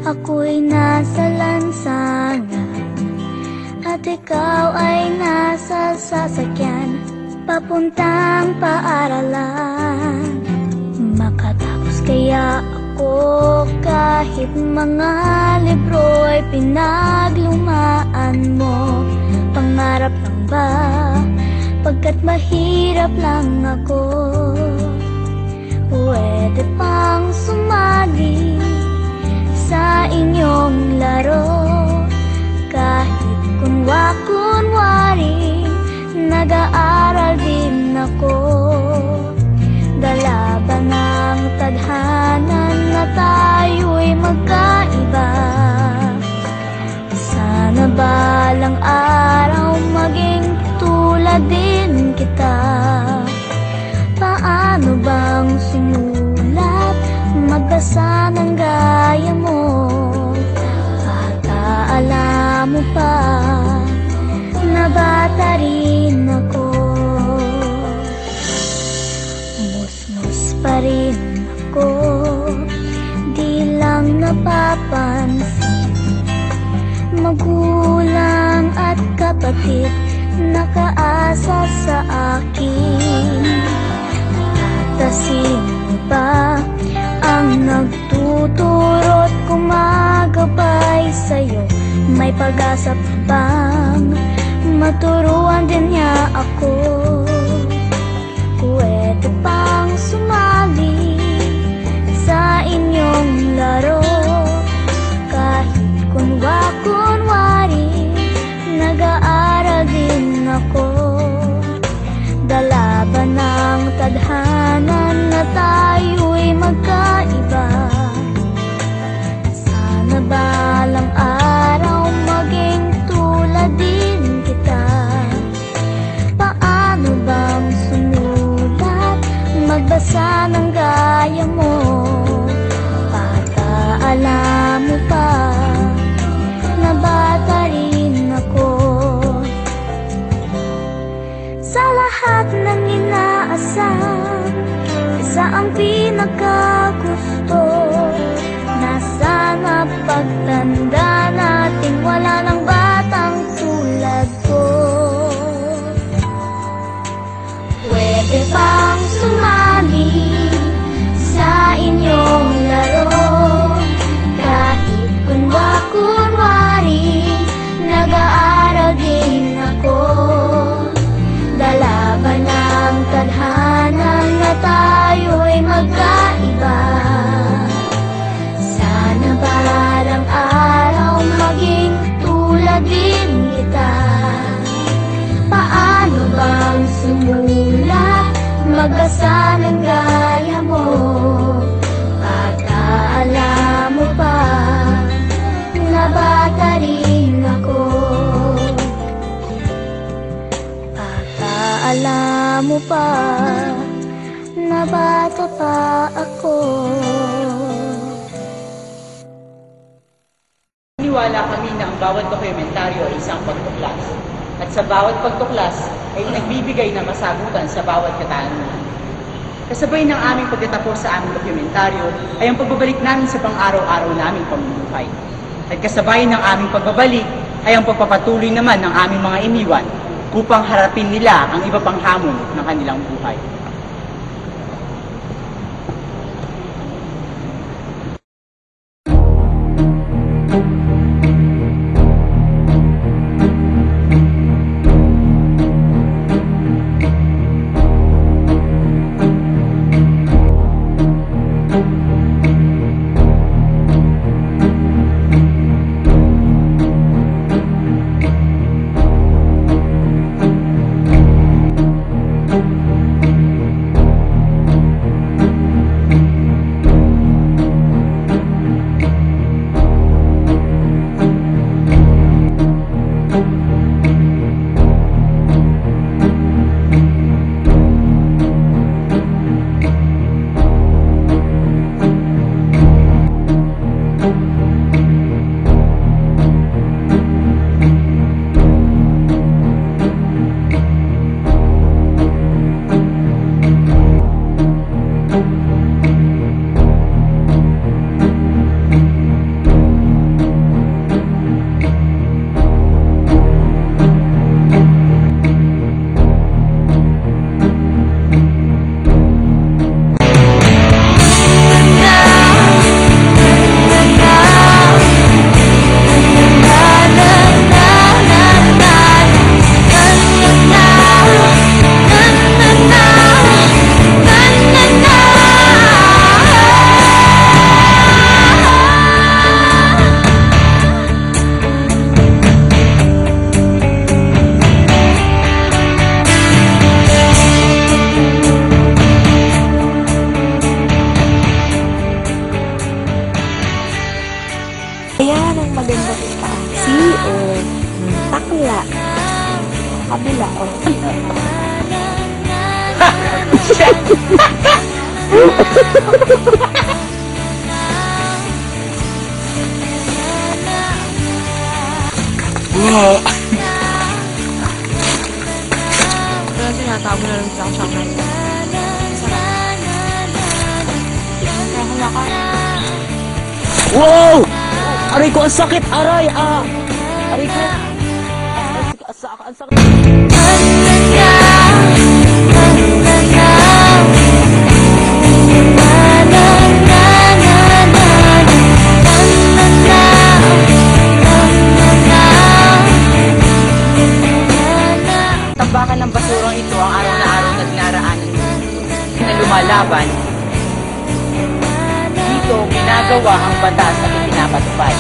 Ako'y nasa lansangan at ikaw ay nasa sasakyan, papuntang paaralan. Makatapos kaya ako kahit mga libro'y pinaglumaan mo? Pangarap lang ba? Pagkat mahirap lang ako. Pwede pang sumali sa inyong laro, kahit kunwa-kunwari nag-aaral din ako. Dala ba ng tadhanan na tayo'y magkaiba? Sana balang araw maging tulad din kita. Paano bang sumulat, magbasa ng gaya mo? At alam mo pa na bata rin ako. Musmus pa rin ako, di lang napapansin. Magulang at kapatid nakaasa sa akin. At sino ba ang nagtuturo't kumagabay sa'yo? May pag-asa pa bang maturuan din niya ako? Pwede pang sumali sa inyong laro, kahit kunwa-kunwari nag-aaral din ako. Dala ba ng tadhanan na tayo'y magkaiba? Sana balang araw maging tulad din kita. Paano bang sumulat, magbasa ng gaya mo? Alam mo pa na bata rin ako. Sa lahat ng inaasam, isa ang pinakagusto, na sana pagtanda natin wala ng batang tulad ko. Pwede bang sumali sa inyong laro, kahit kunwa-kunwari nag-aaral din ako? Dala ba ng tadhanan na tayo'y magkaiba? Sana balang araw maging tulad din kita. Paano bang sumulat, magbasa ng gaya mo? At alam mo pa na bata rin ako. Alam mo pa na bata pa ako. Niniwala kami na ang bawat dokumentaryo ay isang pagtuklas, at sa bawat pagtuklas ay nagbibigay ng masagutan sa bawat katanungan. Kasabay ng aming pagtatapos sa aming dokumentaryo ay ang pagbabalik namin sa pang-araw-araw naming pamumuhay. At kasabay ng aming pagbabalik ay ang pagpapatuloy naman ng aming mga iniwan upang harapin nila ang iba pang hamon ng kanilang buhay. maganda kita. Si o takla. Kabila o. Pero tinatago na lang siya sa akin. Kaya kumakan. Wow! Aray ko, ang sakit! Aray! Aray ko! Ang sakit! Tambakan ng basurang ito ang araw na araw na dinaraanan na lumalaban. Dito, ginagawa ang batas at pinapatupad.